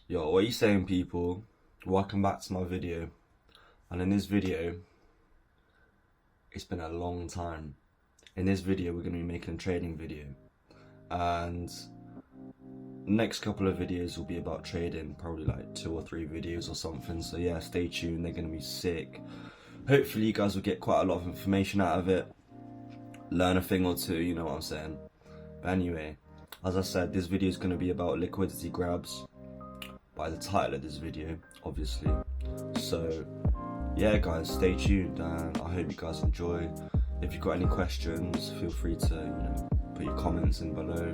Yo, what are you saying, people? Welcome back to my video. And in this video, it's been a long time. In this video, we're going to be making a trading video. And next couple of videos will be about trading, probably like 2 or 3 videos or something. So yeah, stay tuned, they're going to be sick. Hopefully you guys will get quite a lot of information out of it. Learn a thing or two, you know what I'm saying. But anyway, as I said, this video is going to be about liquidity grabs. By the title of this video, obviously. So yeah guys, stay tuned and I hope you guys enjoy. If you've got any questions, feel free to put your comments in below.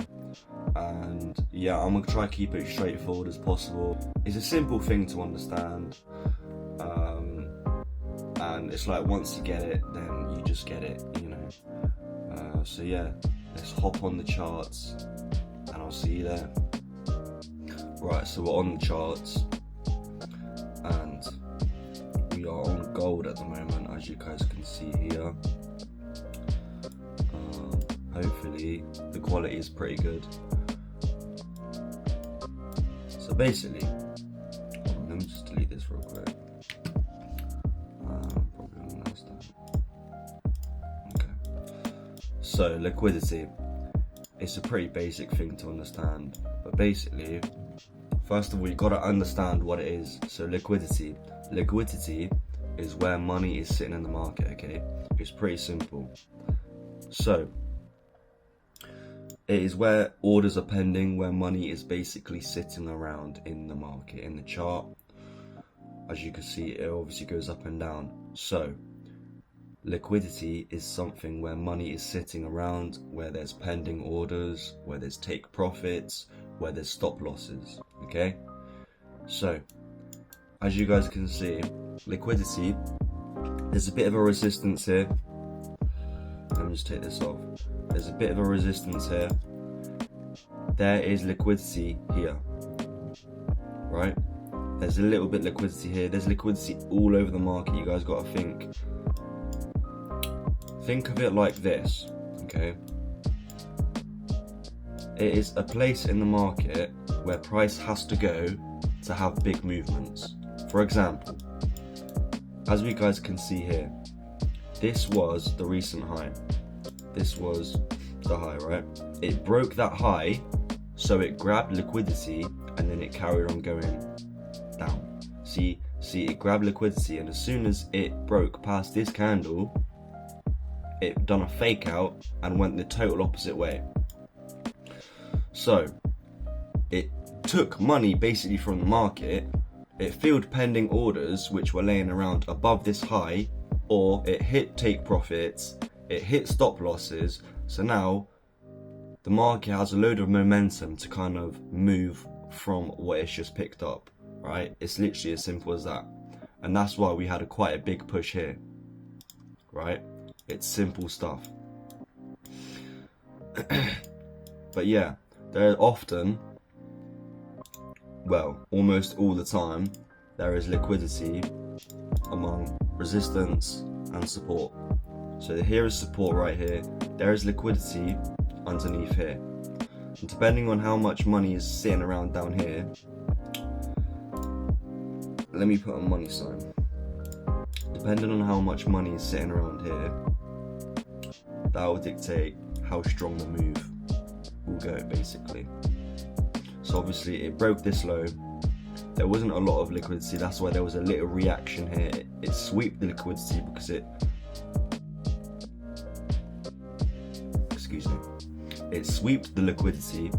And yeah, I'm gonna try to keep it straightforward as possible. It's a simple thing to understand, and it's like once you get it, then you just get it, so yeah, let's hop on the charts and I'll see you there. Right, so we're on the charts and we are on gold at the moment, as you guys can see here. Hopefully the quality is pretty good. So basically, let me just delete this real quick. Probably on next time. Okay. So liquidity, it's a pretty basic thing to understand, but basically, first of all, you got to understand what it is. So liquidity is where money is sitting in the market, okay? It's pretty simple. So it is where orders are pending, where money is basically sitting around in the market. In the chart, as you can see, it obviously goes up and down. So liquidity is something where money is sitting around, where there's pending orders, where there's take profits, where there's stop losses, okay? So as you guys can see, liquidity, there's a bit of a resistance here. Let me just take this off. There's a bit of a resistance here. There is liquidity here, right? There's a little bit of liquidity here. There's liquidity all over the market. You guys got to think of it like this, okay? It is a place in the market where price has to go to have big movements. For example, as we guys can see here, this was the recent high. This was the high, right? It broke that high, so it grabbed liquidity and then it carried on going down. See, it grabbed liquidity, and as soon as it broke past this candle, it done a fake out and went the total opposite way. So it took money basically from the market, it filled pending orders which were laying around above this high, or it hit take profits, it hit stop losses. So now the market has a load of momentum to kind of move from what it's just picked up, right? It's literally as simple as that. And that's why we had quite a big push here, right? It's simple stuff. But yeah, there are often, well, almost all the time, there is liquidity among resistance and support. So here is support right here. There is liquidity underneath here. And depending on how much money is sitting around down here, let me put a money sign. Depending on how much money is sitting around here, that will dictate how strong the move will go, basically. So obviously it broke this low. There wasn't a lot of liquidity, that's why there was a little reaction here. It swept the liquidity because it swept the liquidity.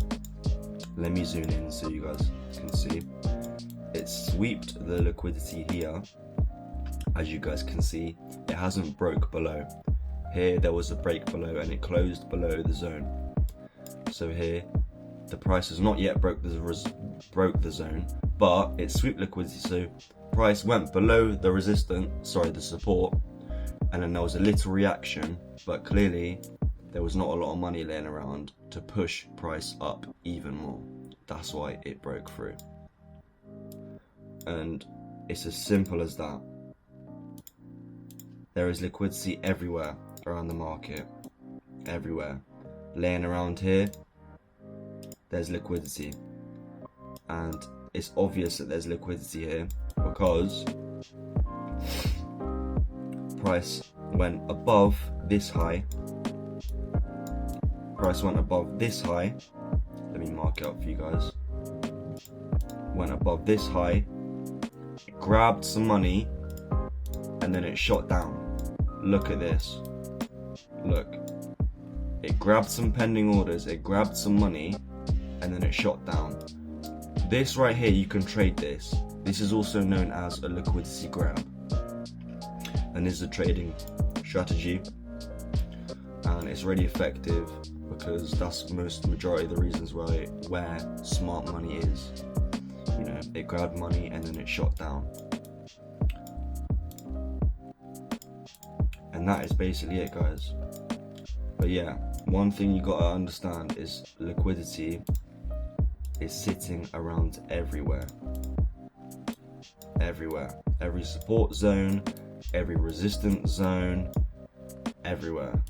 Let me zoom in so you guys can see. It swept the liquidity here. As you guys can see, it hasn't broke below. Here there was a break below and it closed below the zone. So here the price has not yet broke the zone, but it swept liquidity, so price went below the the support, and then there was a little reaction, but clearly there was not a lot of money laying around to push price up even more. That's why it broke through. And it's as simple as that. There is liquidity everywhere around the market, everywhere. Laying around here, there's liquidity. And it's obvious that there's liquidity here because price went above this high. Price went above this high. Let me mark it up for you guys. Went above this high, grabbed some money, and then it shot down. Look at this. Look. It grabbed some pending orders, it grabbed some money, and then it shot down. This right here, you can trade this. This is also known as a liquidity grab. And this is a trading strategy. And it's really effective because that's majority of the reasons where smart money is. You know, it grabbed money and then it shot down. And that is basically it, guys. But yeah, one thing you gotta understand is liquidity is sitting around everywhere. Everywhere. Every support zone, every resistance zone, everywhere.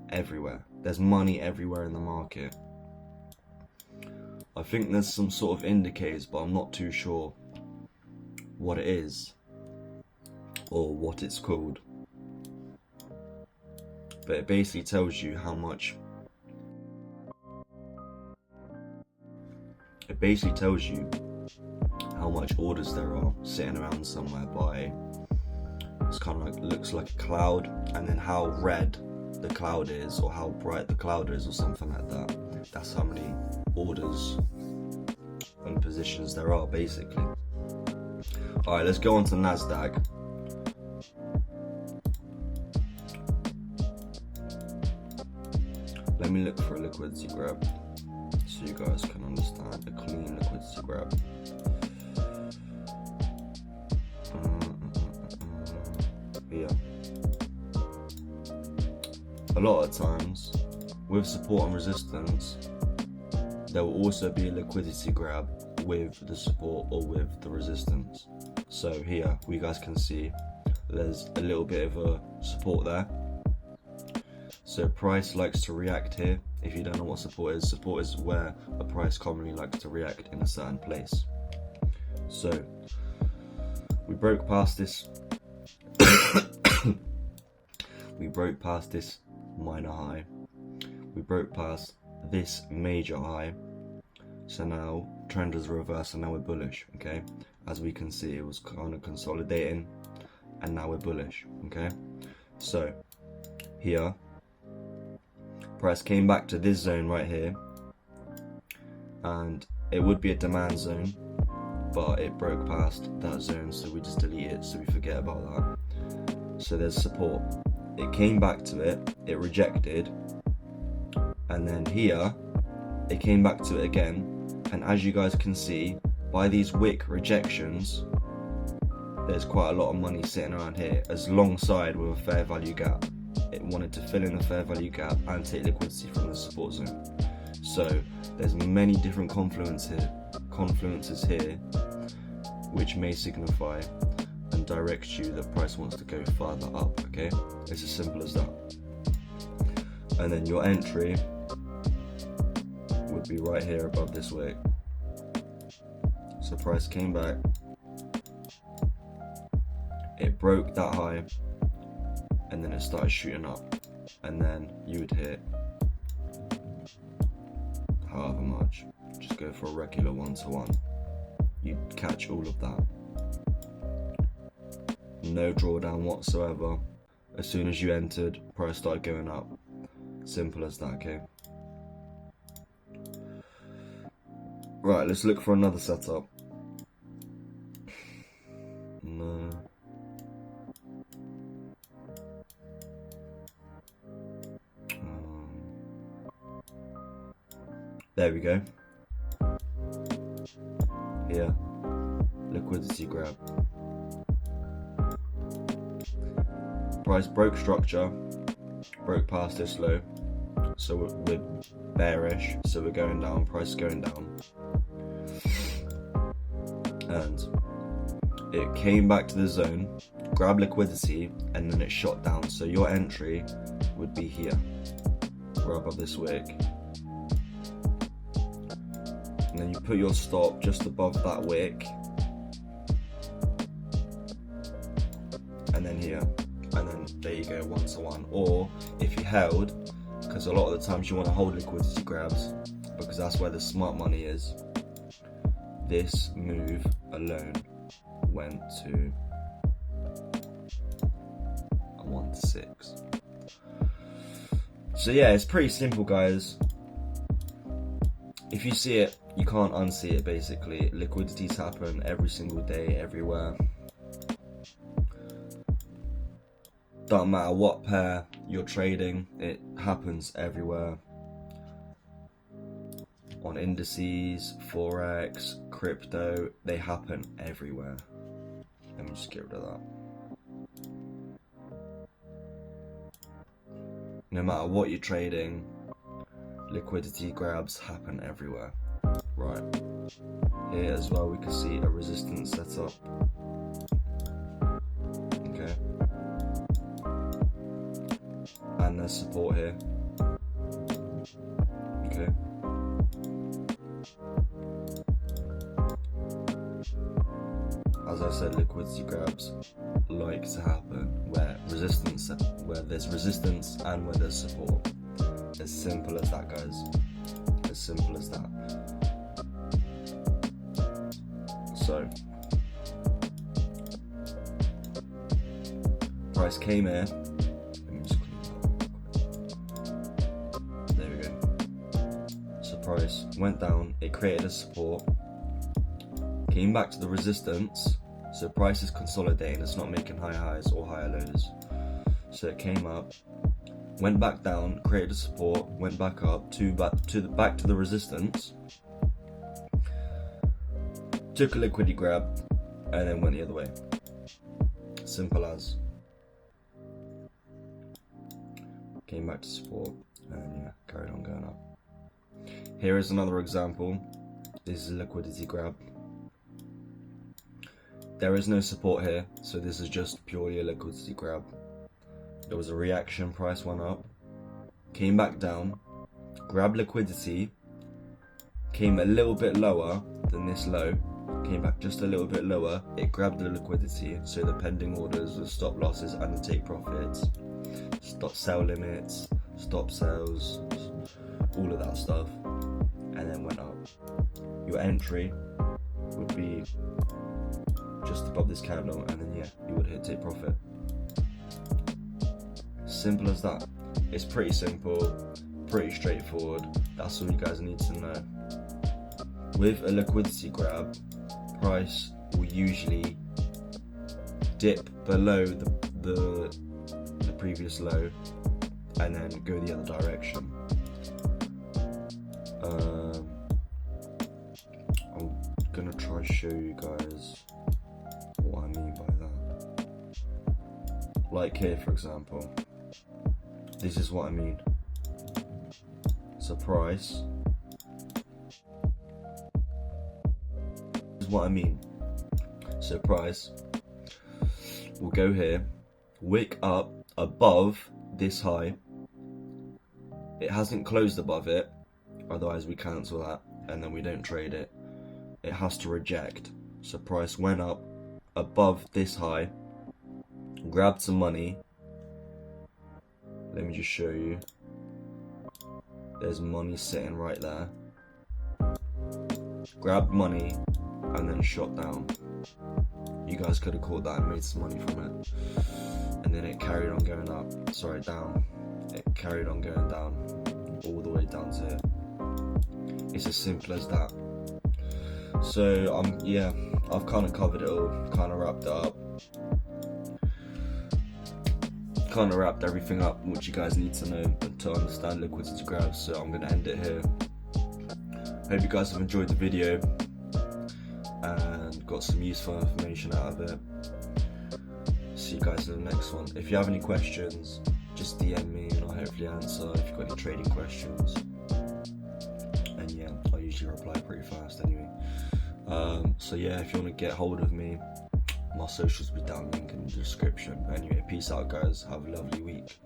Everywhere. There's money everywhere in the market. I think there's some sort of indicators, but I'm not too sure what it is or what it's called. But it basically tells you how much. It basically tells you how much orders there are sitting around somewhere by. It's kind of like, looks like a cloud, and then how red the cloud is, or how bright the cloud is, or something like that. That's how many orders and positions there are, basically. Alright, let's go on to NASDAQ. Let me look for a liquidity grab so you guys can understand a clean liquidity grab. Yeah. A lot of times, with support and resistance, there will also be a liquidity grab with the support or with the resistance. So here, you guys can see there's a little bit of a support there. So price likes to react here. If you don't know what support is where a price commonly likes to react in a certain place. So we broke past this. We broke past this minor high. We broke past this major high. So now trend is reversed and now we're bullish. Okay, as we can see, it was kind of consolidating, and now we're bullish. Okay, so here. Price came back to this zone right here, and it would be a demand zone, but it broke past that zone, so we just delete it, so we forget about that. So there's support. It came back to it, it rejected, and then here, it came back to it again, and as you guys can see, by these wick rejections, there's quite a lot of money sitting around here, as alongside with a fair value gap. It wanted to fill in the fair value gap and take liquidity from the support zone. So there's many different confluences here which may signify and direct you that price wants to go further up. Okay, it's as simple as that. And then your entry would be right here above this wick. So price came back, it broke that high, and then it started shooting up, and then you would hit however much, just go for a regular 1-to-1, you'd catch all of that, no drawdown whatsoever. As soon as you entered, price started going up, simple as that. Okay, right, let's look for another setup. No. There we go. Here, liquidity grab. Price broke structure, broke past this low, so we're bearish, so we're going down, price is going down. And it came back to the zone, grabbed liquidity, and then it shot down. So your entry would be here, right above this wick. and then you put your stop just above that wick, and then here, and then there you go, 1 to 1. Or if you held, because a lot of the times you want to hold liquidity grabs because that's where the smart money is, this move alone went to a 1 to 6. So yeah, it's pretty simple, guys. If you see it, you can't unsee it. Basically, liquidities happen every single day, everywhere. Don't matter what pair you're trading, it happens everywhere. On indices, forex, crypto, they happen everywhere. Let me just get rid of that. No matter what you're trading, liquidity grabs happen everywhere. Right, here as well we can see a resistance setup. Okay, and there's support here. Okay, as I said, liquidity grabs like to happen where there's resistance and where there's support. As simple as that, guys. As simple as that. So, price came here. Let me just clean that. There we go. So price went down. It created a support. Came back to the resistance. So price is consolidating. It's not making higher highs or higher lows. So it came up, went back down, created a support, went back up back to the resistance, took a liquidity grab, and then went the other way. Simple as. Came back to support, and then yeah, carried on going up. Here is another example. This is a liquidity grab. There is no support here, so this is just purely a liquidity grab. There was a reaction, price went up, came back down, grabbed liquidity, came a little bit lower than this low, came back just a little bit lower, it grabbed the liquidity, so the pending orders, the stop losses and the take profits, stop sell limits, stop sales, all of that stuff, and then went up. Your entry would be just above this candle, and then yeah, you would hit take profit. Simple as that. It's pretty simple, pretty straightforward. That's all you guys need to know. With a liquidity grab, price will usually dip below the previous low and then go the other direction. I'm gonna try to show you guys what I mean by that. Like here, for example. This is what I mean. So price. This is what I mean. So price will go here, wick up above this high. It hasn't closed above it, otherwise we cancel that and then we don't trade it. It has to reject. So price went up above this high, grabbed some money. Let me just show you. There's money sitting right there. Grabbed money and then shot down. You guys could have caught that and made some money from it. And then it carried on going up. Sorry, down. It carried on going down. All the way down to here. It's as simple as that. So yeah, I've kind of covered it all. Kind of wrapped it up. Kind of wrapped everything up which you guys need to know to understand liquidity grabs, so I'm going to end it here. Hope you guys have enjoyed the video and got some useful information out of it. See you guys in the next one. If you have any questions, just DM me and I'll hopefully answer if you've got any trading questions. And yeah, I usually reply pretty fast anyway. So yeah, if you want to get hold of me, my socials will be down, link in the description. Anyway, peace out guys, have a lovely week.